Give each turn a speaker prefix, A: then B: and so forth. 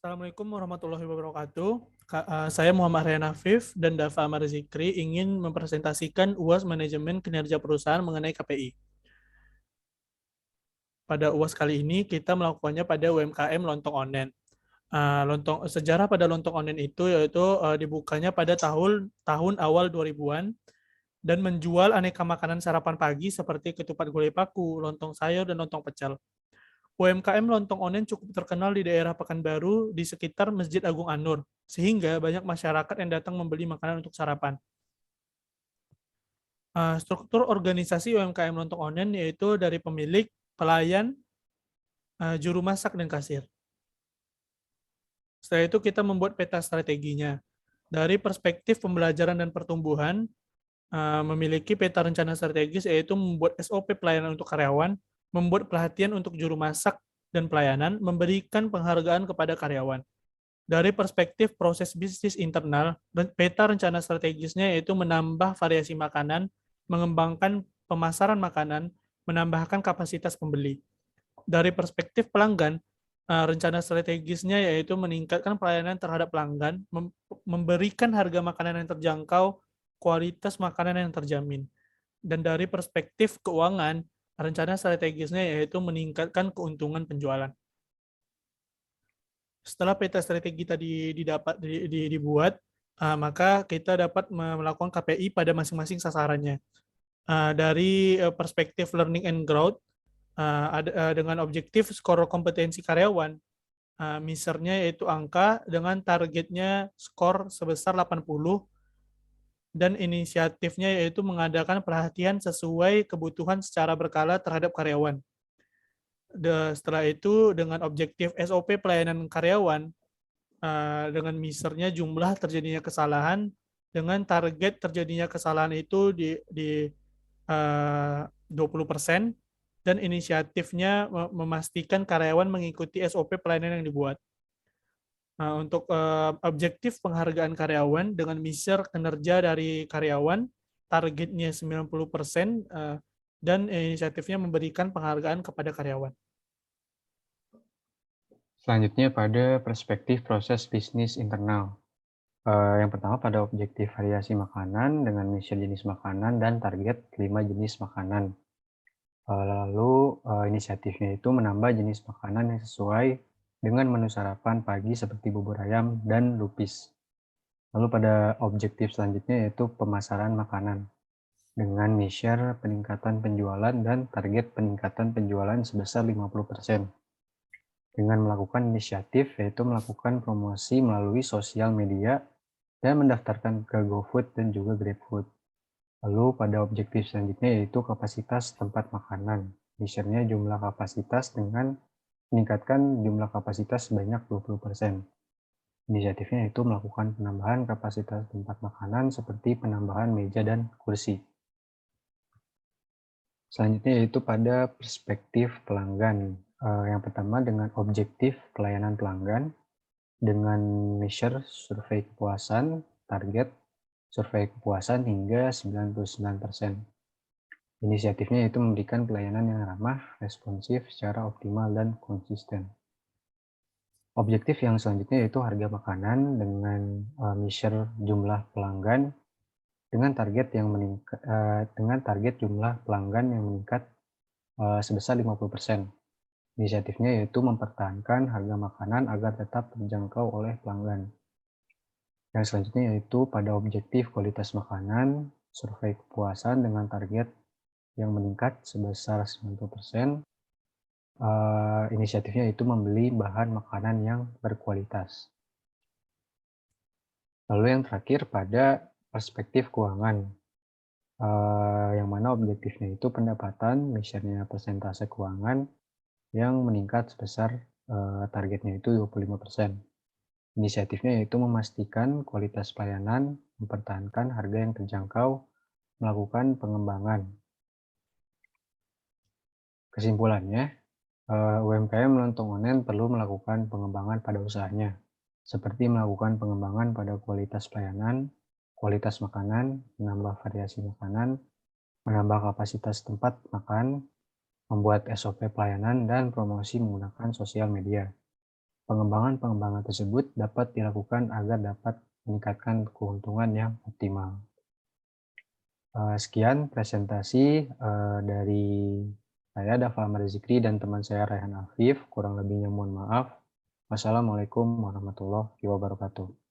A: Assalamualaikum warahmatullahi wabarakatuh. Saya Muhammad Rian Afif dan Dafa Amar Zikri ingin mempresentasikan UAS Manajemen Kinerja Perusahaan mengenai KPI. Pada UAS kali ini kita melakukannya pada UMKM Lontong Onen. Sejarah pada Lontong Onen itu yaitu dibukanya pada tahun awal 2000-an dan menjual aneka makanan sarapan pagi seperti ketupat gulai paku, lontong sayur, dan lontong pecel. UMKM Lontong Onen cukup terkenal di daerah Pekanbaru di sekitar Masjid Agung An-Nur, sehingga banyak masyarakat yang datang membeli makanan untuk sarapan. Struktur organisasi UMKM Lontong Onen yaitu dari pemilik, pelayan, juru masak, dan kasir. Setelah itu kita membuat peta strateginya. Dari perspektif pembelajaran dan pertumbuhan, memiliki peta rencana strategis yaitu membuat SOP pelayanan untuk karyawan, membuat pelatihan untuk juru masak dan pelayanan, memberikan penghargaan kepada karyawan. Dari perspektif proses bisnis internal, peta rencana strategisnya yaitu menambah variasi makanan, mengembangkan pemasaran makanan, menambahkan kapasitas pembeli. Dari perspektif pelanggan, rencana strategisnya yaitu meningkatkan pelayanan terhadap pelanggan, memberikan harga makanan yang terjangkau, kualitas makanan yang terjamin. Dan dari perspektif keuangan, rencana strategisnya yaitu meningkatkan keuntungan penjualan. Setelah peta strategi tadi dibuat, maka kita dapat melakukan KPI pada masing-masing sasarannya. Dari perspektif learning and growth, dengan objektif skor kompetensi karyawan, misernya yaitu angka dengan targetnya skor sebesar 80, dan inisiatifnya yaitu mengadakan perhatian sesuai kebutuhan secara berkala terhadap karyawan. Setelah itu dengan objektif SOP pelayanan karyawan, dengan misernya jumlah terjadinya kesalahan, dengan target terjadinya kesalahan itu di 20%, dan inisiatifnya memastikan karyawan mengikuti SOP pelayanan yang dibuat. Untuk objektif penghargaan karyawan dengan miser kinerja dari karyawan, targetnya 90%, dan inisiatifnya memberikan penghargaan kepada karyawan.
B: Selanjutnya pada perspektif proses bisnis internal. Yang pertama pada objektif variasi makanan dengan misi jenis makanan dan target 5 jenis makanan. Lalu inisiatifnya itu menambah jenis makanan yang sesuai dengan menu sarapan pagi seperti bubur ayam dan lupis. Lalu pada objektif selanjutnya yaitu pemasaran makanan dengan measure peningkatan penjualan dan target peningkatan penjualan sebesar 50%. Dengan melakukan inisiatif yaitu melakukan promosi melalui sosial media dan mendaftarkan ke GoFood dan juga GrabFood. Lalu pada objektif selanjutnya yaitu kapasitas tempat makanan. Misalnya jumlah kapasitas dengan meningkatkan jumlah kapasitas sebanyak 20%. Inisiatifnya yaitu melakukan penambahan kapasitas tempat makanan seperti penambahan meja dan kursi. Selanjutnya yaitu pada perspektif pelanggan. Yang pertama dengan objektif pelayanan pelanggan dengan measure survei kepuasan, target survei kepuasan hingga 99%. Inisiatifnya yaitu memberikan pelayanan yang ramah, responsif, secara optimal, dan konsisten. Objektif yang selanjutnya yaitu harga makanan dengan measure jumlah pelanggan dengan target jumlah pelanggan yang meningkat sebesar 50%. Inisiatifnya yaitu mempertahankan harga makanan agar tetap terjangkau oleh pelanggan. Yang selanjutnya yaitu pada objektif kualitas makanan, survei kepuasan dengan target yang meningkat sebesar 90%. Inisiatifnya yaitu membeli bahan makanan yang berkualitas. Lalu yang terakhir pada perspektif keuangan, yang mana objektifnya itu pendapatan, measure-nya persentase keuangan yang meningkat sebesar targetnya itu 25%. Inisiatifnya yaitu memastikan kualitas pelayanan, mempertahankan harga yang terjangkau, melakukan pengembangan. Kesimpulannya, UMKM Lontong Onen perlu melakukan pengembangan pada usahanya, seperti melakukan pengembangan pada kualitas pelayanan, kualitas makanan, menambah variasi makanan, menambah kapasitas tempat makan, membuat SOP pelayanan, dan promosi menggunakan sosial media. Pengembangan-pengembangan tersebut dapat dilakukan agar dapat meningkatkan keuntungan yang optimal. Sekian presentasi dari saya, Dava Ahmad Zikri, dan teman saya Raihan Afif. Kurang lebihnya mohon maaf. Wassalamualaikum warahmatullahi wabarakatuh.